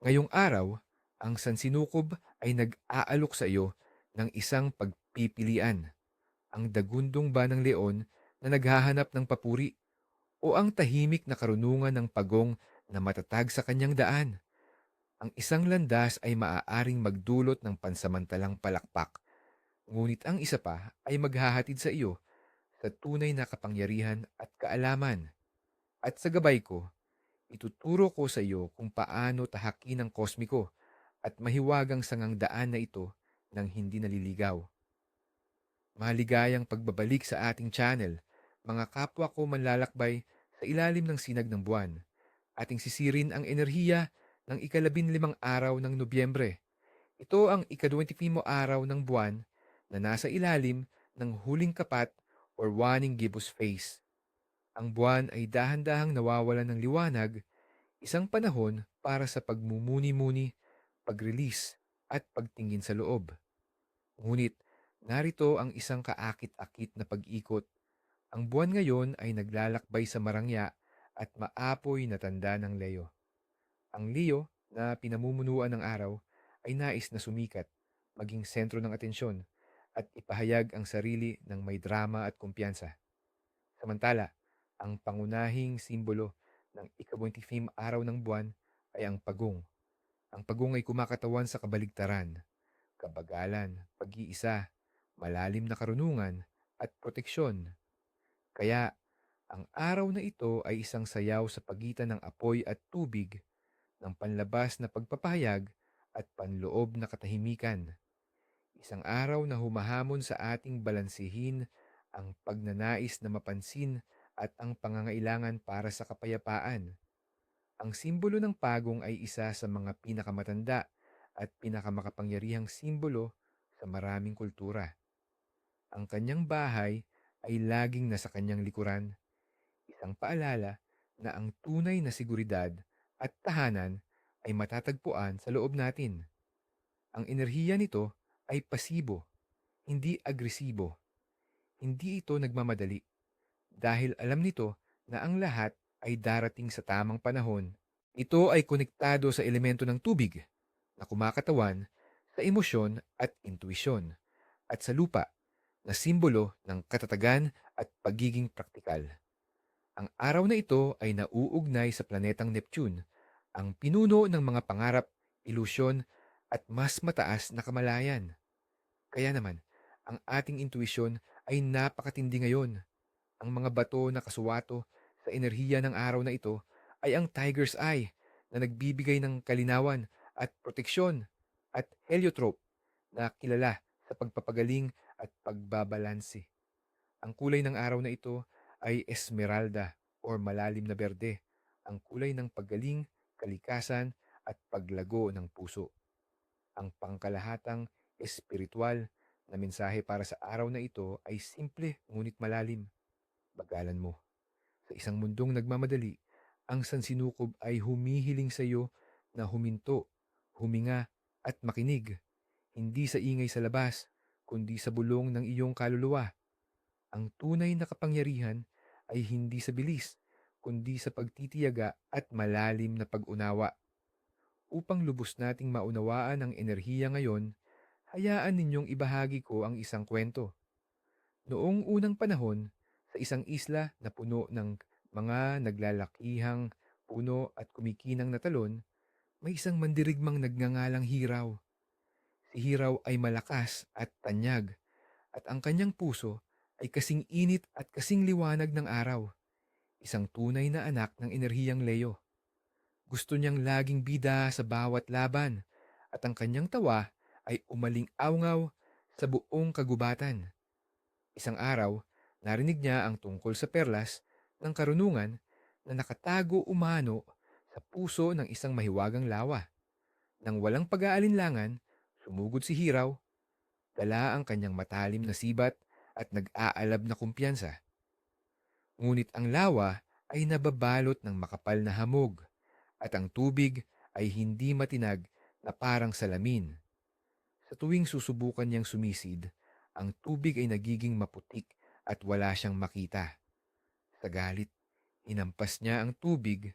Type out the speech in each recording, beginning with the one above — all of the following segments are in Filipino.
Ngayong araw, ang sansinukob ay nag-aalok sa iyo ng isang pagpipilian. Ang dagundong ba ng leon na naghahanap ng papuri o ang tahimik na karunungan ng pagong na matatag sa kanyang daan? Ang isang landas ay maaaring magdulot ng pansamantalang palakpak, ngunit ang isa pa ay maghahatid sa iyo sa tunay na kapangyarihan at kaalaman. At sa gabay ko, ituturo ko sa iyo kung paano tahakin ng kosmiko at mahiwagang sangang daan na ito ng hindi naliligaw. Maligayang pagbabalik sa ating channel, mga kapwa ko manlalakbay sa ilalim ng sinag ng buwan. Ating sisirin ang enerhiya ng ika-15 araw ng Nobyembre. Ito ang ika-25 araw ng buwan na nasa ilalim ng huling kapat or waning gibbous phase. Ang buwan ay dahan-dahang nawawalan ng liwanag, isang panahon para sa pagmumuni-muni, pag-release, at pagtingin sa loob. Ngunit narito ang isang kaakit-akit na pag-ikot. Ang buwan ngayon ay naglalakbay sa marangya at maapoy na tanda ng Leo. Ang Leo na pinamumunuan ng araw ay nais na sumikat, maging sentro ng atensyon, at ipahayag ang sarili ng may drama at kumpiyansa. Samantala, ang pangunahing simbolo ng ika-25 araw ng buwan ay ang pagong. Ang pagong ay kumakatawan sa kabaligtaran, kabagalan, pag-iisa, malalim na karunungan, at proteksyon. Kaya, ang araw na ito ay isang sayaw sa pagitan ng apoy at tubig, ng panlabas na pagpapahayag at panloob na katahimikan. Isang araw na humahamon sa ating balansihin ang pagnanais na mapansin at ang pangangailangan para sa kapayapaan. Ang simbolo ng pagong ay isa sa mga pinakamatanda at pinakamakapangyarihang simbolo sa maraming kultura. Ang kanyang bahay ay laging nasa kanyang likuran, isang paalala na ang tunay na seguridad at tahanan ay matatagpuan sa loob natin. Ang enerhiya nito ay pasibo, hindi agresibo. Hindi ito nagmamadali dahil alam nito na ang lahat ay darating sa tamang panahon. Ito ay konektado sa elemento ng tubig na kumakatawan sa emosyon at intuisyon at sa lupa na simbolo ng katatagan at pagiging praktikal. Ang araw na ito ay nauugnay sa planetang Neptune, ang pinuno ng mga pangarap, ilusyon, at mas mataas na kamalayan. Kaya naman, ang ating intuisyon ay napakatindi ngayon. Ang mga bato na kasuwato sa enerhiya ng araw na ito ay ang Tiger's Eye na nagbibigay ng kalinawan at proteksyon at heliotrope na kilala sa pagpapagaling at pagbabalanse. Ang kulay ng araw na ito ay esmeralda or malalim na berde, ang kulay ng paggaling, kalikasan at paglago ng puso. Ang pangkalahatang espiritual na mensahe para sa araw na ito ay simple ngunit malalim. Bagalan mo. Sa isang mundong nagmamadali, ang sansinukob ay humihiling sa iyo na huminto, huminga at makinig, hindi sa ingay sa labas, kundi sa bulong ng iyong kaluluwa. Ang tunay na kapangyarihan ay hindi sa bilis, kundi sa pagtitiyaga at malalim na pag-unawa. Upang lubos nating maunawaan ang enerhiya ngayon, hayaan ninyong ibahagi ko ang isang kwento. Noong unang panahon, sa isang isla na puno ng mga naglalakihang puno at kumikinang na talon, may isang mandirigmang nagngangalang Hiraw. Si Hiraw ay malakas at tanyag, at ang kanyang puso ay kasing init at kasing liwanag ng araw, isang tunay na anak ng enerhiyang Leo. Gusto niyang laging bida sa bawat laban, at ang kanyang tawa ay umaling-awngaw sa buong kagubatan. Isang araw, narinig niya ang tungkol sa perlas ng karunungan na nakatago umano sa puso ng isang mahiwagang lawa. Nang walang pag-aalinlangan, sumugod si Hiraw, dala ang kanyang matalim na sibat at nag-aalab na kumpiyansa. Ngunit ang lawa ay nababalot ng makapal na hamog at ang tubig ay hindi matinag na parang salamin. Sa tuwing susubukan niyang sumisid, ang tubig ay nagiging maputik at wala siyang makita. Sa galit, hinampas niya ang tubig,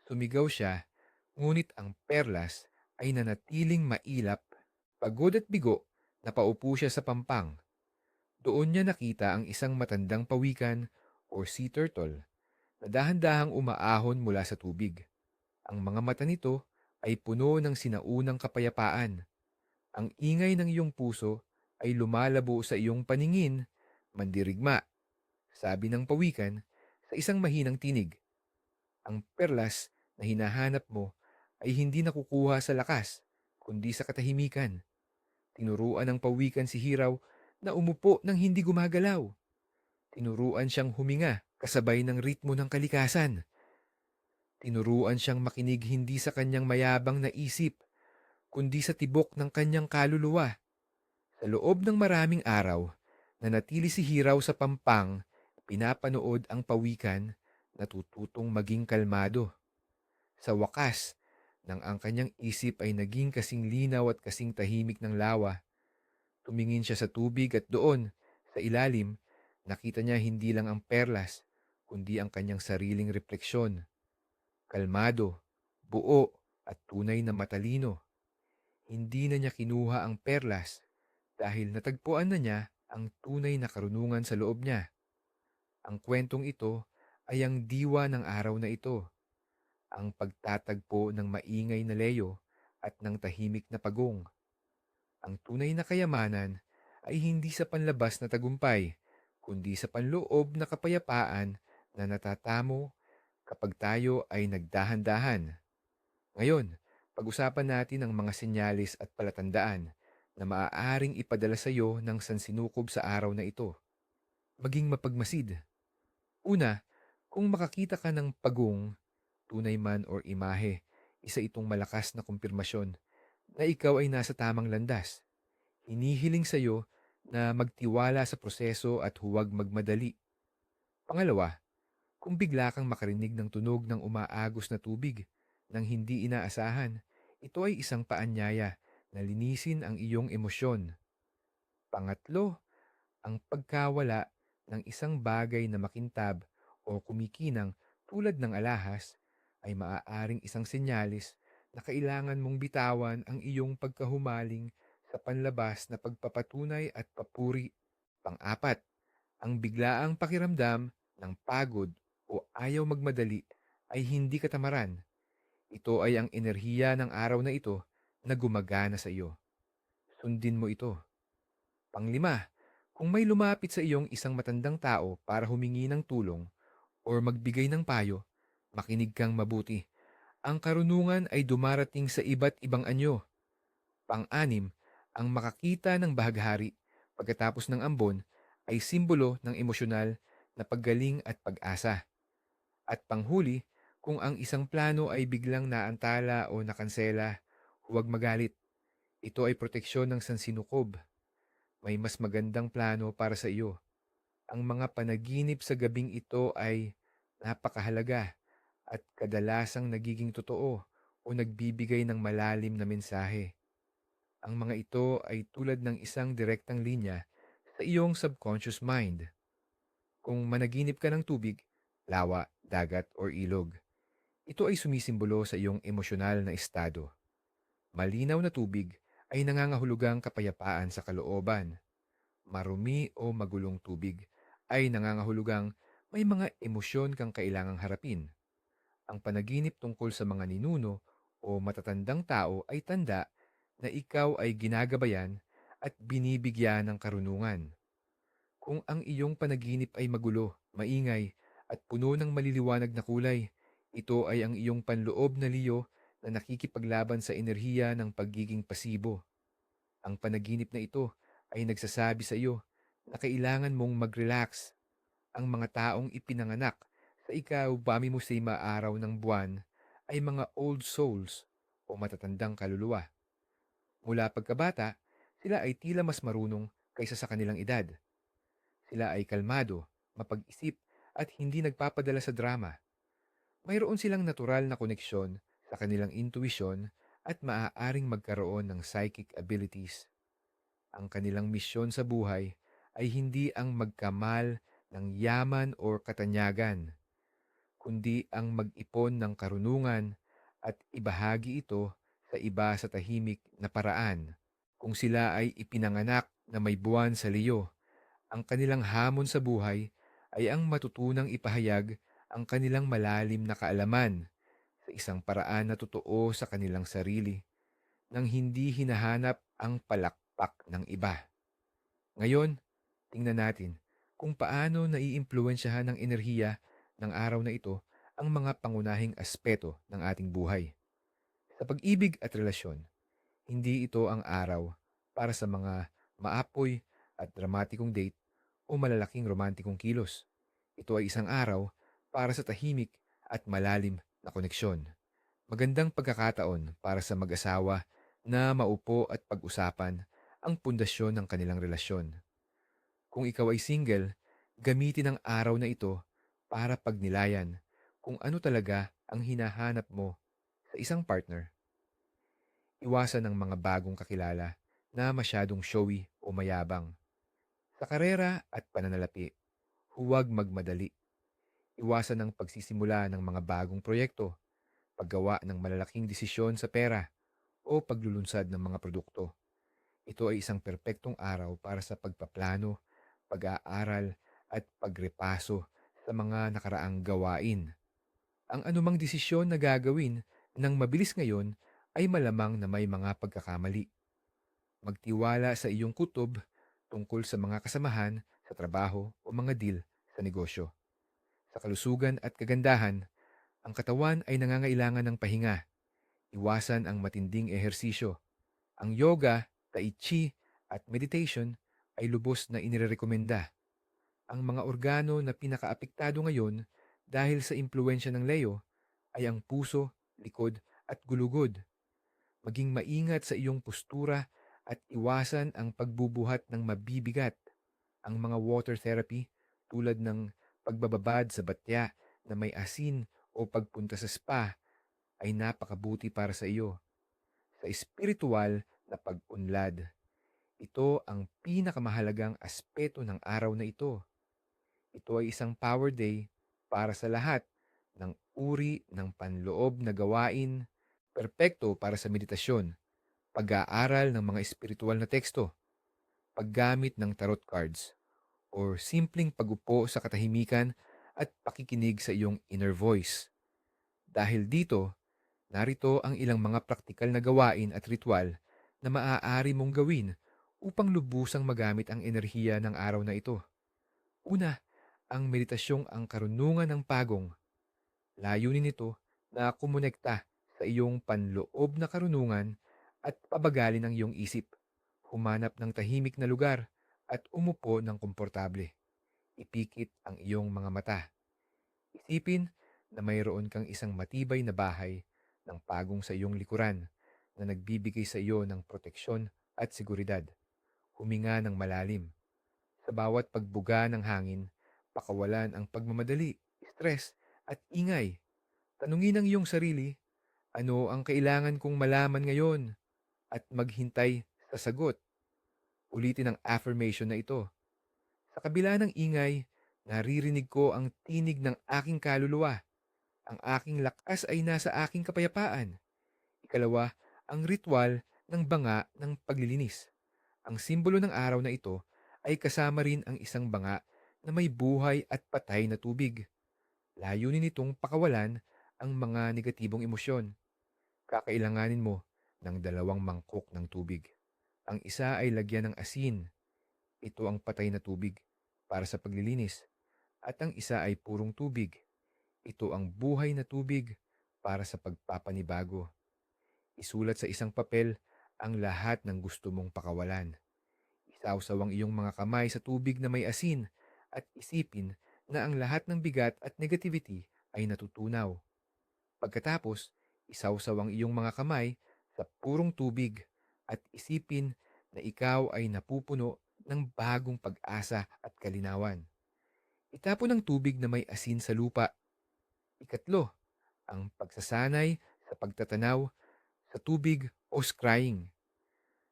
sumigaw siya, ngunit ang perlas ay nanatiling mailap, pagod at bigo, napaupo siya sa pampang. Doon niya nakita ang isang matandang pawikan o sea turtle na dahan-dahang umaahon mula sa tubig. Ang mga mata nito ay puno ng sinaunang kapayapaan. Ang ingay ng iyong puso ay lumalabo sa iyong paningin, mandirigma, sabi ng pawikan sa isang mahinang tinig. Ang perlas na hinahanap mo ay hindi nakukuha sa lakas, kundi sa katahimikan. Tinuruan ng pawikan si Hiraw na umupo nang hindi gumagalaw. Tinuruan siyang huminga kasabay ng ritmo ng kalikasan. Tinuruan siyang makinig hindi sa kanyang mayabang na isip, kundi sa tibok ng kanyang kaluluwa. Sa loob ng maraming araw, nanatili si Hiraw sa pampang, pinapanood ang pawikan, natututong maging kalmado. Sa wakas, nang ang kanyang isip ay naging kasing linaw at kasing tahimik ng lawa, tumingin siya sa tubig at doon, sa ilalim, nakita niya hindi lang ang perlas, kundi ang kanyang sariling refleksyon. Kalmado, buo, at tunay na matalino. Hindi na niya kinuha ang perlas dahil natagpuan na niya ang tunay na karunungan sa loob niya. Ang kwentong ito ay ang diwa ng araw na ito, ang pagtatagpo ng maingay na leyo at ng tahimik na pagong. Ang tunay na kayamanan ay hindi sa panlabas na tagumpay, kundi sa panloob na kapayapaan na natatamo kapag tayo ay nagdahan-dahan. Ngayon, pag-usapan natin ang mga senyalis at palatandaan na maaaring ipadala sa iyo ng sansinukob sa araw na ito. Maging mapagmasid. Una, kung makakita ka ng pagong, tunay man or imahe, isa itong malakas na kumpirmasyon na ikaw ay nasa tamang landas. Hinihiling sa iyo na magtiwala sa proseso at huwag magmadali. Pangalawa, kung bigla kang makarinig ng tunog ng umaagos na tubig nang hindi inaasahan, ito ay isang paanyaya na linisin ang iyong emosyon. Pangatlo, ang pagkawala ng isang bagay na makintab o kumikinang tulad ng alahas ay maaaring isang senyalis na kailangan mong bitawan ang iyong pagkahumaling sa panlabas na pagpapatunay at papuri. Pang-apat, ang biglaang pakiramdam ng pagod o ayaw magmadali ay hindi katamaran. Ito ay ang enerhiya ng araw na ito na gumagana sa iyo. Sundin mo ito. Panglima, kung may lumapit sa iyong isang matandang tao para humingi ng tulong o magbigay ng payo, makinig kang mabuti. Ang karunungan ay dumarating sa iba't ibang anyo. Pang-anim, ang makakita ng bahaghari pagkatapos ng ambon ay simbolo ng emosyonal na paggaling at pag-asa. At panghuli, kung ang isang plano ay biglang naantala o nakansela, huwag magalit. Ito ay proteksyon ng sansinukob. May mas magandang plano para sa iyo. Ang mga panaginip sa gabing ito ay napakahalaga at kadalasang nagiging totoo o nagbibigay ng malalim na mensahe. Ang mga ito ay tulad ng isang direktang linya sa iyong subconscious mind. Kung managinip ka ng tubig, lawa, dagat, or ilog, ito ay sumisimbolo sa iyong emosyonal na estado. Malinaw na tubig ay nangangahulugang kapayapaan sa kalooban. Marumi o magulong tubig ay nangangahulugang may mga emosyon kang kailangang harapin. Ang panaginip tungkol sa mga ninuno o matatandang tao ay tanda na ikaw ay ginagabayan at binibigyan ng karunungan. Kung ang iyong panaginip ay magulo, maingay, at puno ng maliliwanag na kulay, ito ay ang iyong panloob na liyo na nakikipaglaban sa enerhiya ng pagiging pasibo. Ang panaginip na ito ay nagsasabi sa iyo na kailangan mong mag-relax. Ang mga taong ipinanganak sa ika-wamimosima araw ng buwan ay mga old souls o matatandang kaluluwa. Mula pagkabata, sila ay tila mas marunong kaysa sa kanilang edad. Sila ay kalmado, mapag-isip at hindi nagpapadala sa drama. Mayroon silang natural na koneksyon sa kanilang intuition at maaaring magkaroon ng psychic abilities. Ang kanilang misyon sa buhay ay hindi ang magkamal ng yaman o katanyagan, kundi ang mag-ipon ng karunungan at ibahagi ito sa iba sa tahimik na paraan. Kung sila ay ipinanganak na may buwan sa liyo, ang kanilang hamon sa buhay ay ang matutunang ipahayag ang kanilang malalim na kaalaman sa isang paraan na totoo sa kanilang sarili nang hindi hinahanap ang palakpak ng iba. Ngayon, tingnan natin kung paano naiimpluwensyahan ng enerhiya ng araw na ito ang mga pangunahing aspeto ng ating buhay. Sa pag-ibig at relasyon, hindi ito ang araw para sa mga maapoy at dramatikong date o malalaking romantikong kilos. Ito ay isang araw para sa tahimik at malalim na koneksyon. Magandang pagkakataon para sa mag-asawa na maupo at pag-usapan ang pundasyon ng kanilang relasyon. Kung ikaw ay single, gamitin ang araw na ito para pagnilayan kung ano talaga ang hinahanap mo sa isang partner. Iwasan ang mga bagong kakilala na masyadong showy o mayabang. Sa karera at pananalapi, huwag magmadali. Iwasan ang pagsisimula ng mga bagong proyekto, paggawa ng malalaking desisyon sa pera, o paglulunsad ng mga produkto. Ito ay isang perpektong araw para sa pagpaplano, pag-aaral, at pagrepaso sa mga nakaraang gawain. Ang anumang desisyon na gagawin ng mabilis ngayon ay malamang na may mga pagkakamali. Magtiwala sa iyong kutob tungkol sa mga kasamahan sa trabaho o mga deal sa negosyo. Sa kalusugan at kagandahan, ang katawan ay nangangailangan ng pahinga. Iwasan ang matinding ehersisyo. Ang yoga, tai chi, at meditation ay lubos na inirekomenda. Ang mga organo na pinakaapektado ngayon dahil sa impluensya ng Leo ay ang puso, likod, at gulugod. Maging maingat sa iyong postura at iwasan ang pagbubuhat ng mabibigat. Ang mga water therapy tulad ng pagbababad sa batya na may asin o pagpunta sa spa ay napakabuti para sa iyo. Sa espiritual na pag-unlad, ito ang pinakamahalagang aspeto ng araw na ito. Ito ay isang power day para sa lahat ng uri ng panloob na gawain, perpekto para sa meditasyon, pag-aaral ng mga espiritual na teksto, paggamit ng tarot cards, or simpleng pagupo sa katahimikan at pakikinig sa iyong inner voice. Dahil dito, narito ang ilang mga praktikal na gawain at ritual na maaari mong gawin upang lubusang magamit ang enerhiya ng araw na ito. Una, ang meditasyong ang karunungan ng pagong. Layunin nito na kumonekta sa iyong panloob na karunungan at pabagalin ang iyong isip. Humanap ng tahimik na lugar at umupo ng komportable. Ipikit ang iyong mga mata. Isipin na mayroon kang isang matibay na bahay ng pagong sa iyong likuran na nagbibigay sa iyo ng proteksyon at seguridad. Huminga ng malalim. Sa bawat pagbuga ng hangin, pakawalan ang pagmamadali, stress, at ingay. Tanungin ang iyong sarili, ano ang kailangan kong malaman ngayon? At maghintay sa sagot. Ulitin ang affirmation na ito. Sa kabila ng ingay, naririnig ko ang tinig ng aking kaluluwa. Ang aking lakas ay nasa aking kapayapaan. Ikalawa, ang ritual ng banga ng paglilinis. Ang simbolo ng araw na ito ay kasama rin ang isang banga na may buhay at patay na tubig. Layunin nitong pakawalan ang mga negatibong emosyon. Kakailanganin mo ng 2 mangkok ng tubig. Ang isa ay lagyan ng asin. Ito ang patay na tubig para sa paglilinis. At ang isa ay purong tubig. Ito ang buhay na tubig para sa pagpapanibago. Isulat sa isang papel ang lahat ng gusto mong pakawalan. Isawsaw ang iyong mga kamay sa tubig na may asin at isipin na ang lahat ng bigat at negativity ay natutunaw. Pagkatapos, isawsaw ang iyong mga kamay sa purong tubig at isipin na ikaw ay napupuno ng bagong pag-asa at kalinawan. Itapon ang tubig na may asin sa lupa. Ikatlo, ang pagsasanay sa pagtatanaw sa tubig o scrying.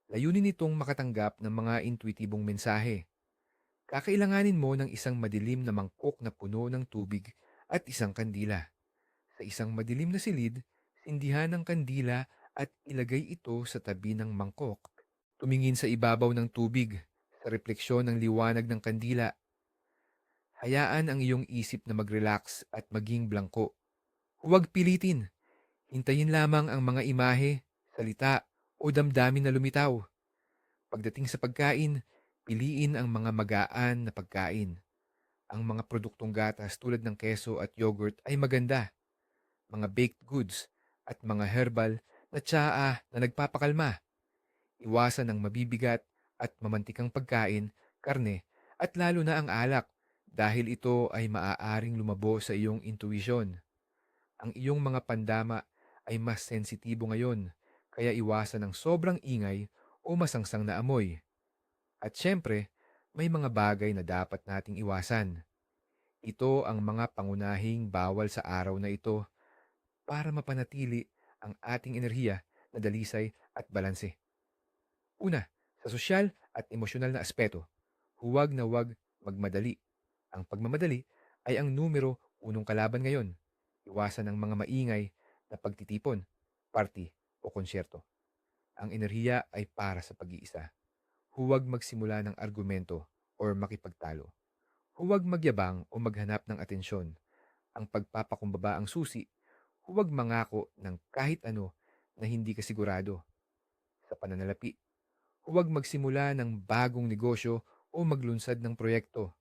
Layunin nitong makatanggap ng mga intuitibong mensahe. Kakailanganin mo ng isang madilim na mangkok na puno ng tubig at isang kandila. Sa isang madilim na silid, sindihan ng kandila at ilagay ito sa tabi ng mangkok. Tumingin sa ibabaw ng tubig, sa refleksyon ng liwanag ng kandila. Hayaan ang iyong isip na mag-relax at maging blangko. Huwag pilitin. Hintayin lamang ang mga imahe, salita, o damdamin na lumitaw. Pagdating sa pagkain, piliin ang mga magaan na pagkain. Ang mga produktong gatas tulad ng keso at yogurt ay maganda. Mga baked goods at mga herbal na tsaa na nagpapakalma. Iwasan ang mabibigat at mamantikang pagkain, karne, at lalo na ang alak dahil ito ay maaaring lumabo sa iyong intuisyon. Ang iyong mga pandama ay mas sensitibo ngayon, kaya iwasan ang sobrang ingay o masangsang na amoy. At syempre, may mga bagay na dapat nating iwasan. Ito ang mga pangunahing bawal sa araw na ito para mapanatili ang ating enerhiya na dalisay at balanse. Una, sa sosyal at emosyonal na aspeto, huwag na huwag magmadali. Ang pagmamadali ay ang numero unong kalaban ngayon. Iwasan ang mga maingay na pagtitipon, party o konsyerto. Ang enerhiya ay para sa pag-iisa. Huwag magsimula ng argumento or makipagtalo. Huwag magyabang o maghanap ng atensyon. Ang pagpapakumbaba ang susi. Huwag mangako ng kahit ano na hindi ka sigurado. Sa pananalapi, huwag magsimula ng bagong negosyo o maglunsad ng proyekto.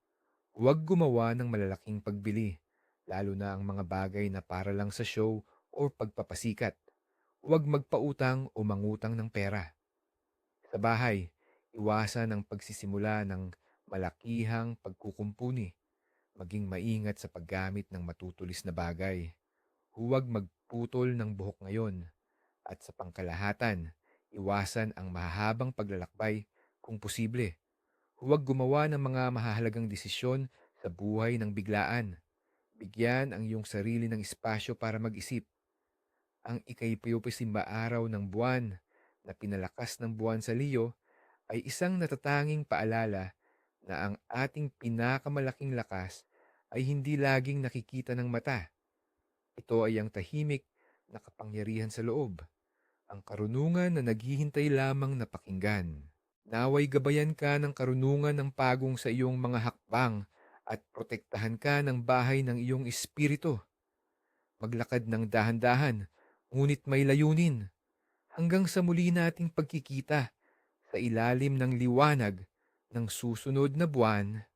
Huwag gumawa ng malalaking pagbili, lalo na ang mga bagay na para lang sa show o pagpapasikat. Huwag magpautang o mangutang ng pera. Sa bahay, iwasan ang pagsisimula ng malakihang pagkukumpuni. Maging maingat sa paggamit ng matutulis na bagay. Huwag magputol ng buhok ngayon. At sa pangkalahatan, iwasan ang mahahabang paglalakbay kung posible. Huwag gumawa ng mga mahahalagang desisyon sa buhay ng biglaan. Bigyan ang iyong sarili ng espasyo para mag-isip. Ang ikaipupusimba araw ng buwan na pinalakas ng buwan sa Leo ay isang natatanging paalala na ang ating pinakamalaking lakas ay hindi laging nakikita ng mata. Ito ay ang tahimik na kapangyarihan sa loob, ang karunungan na naghihintay lamang na pakinggan. Naway gabayan ka ng karunungan ng pagong sa iyong mga hakbang at protektahan ka ng bahay ng iyong espiritu. Maglakad ng dahan-dahan, ngunit may layunin, hanggang sa muli nating pagkikita sa ilalim ng liwanag ng susunod na buwan.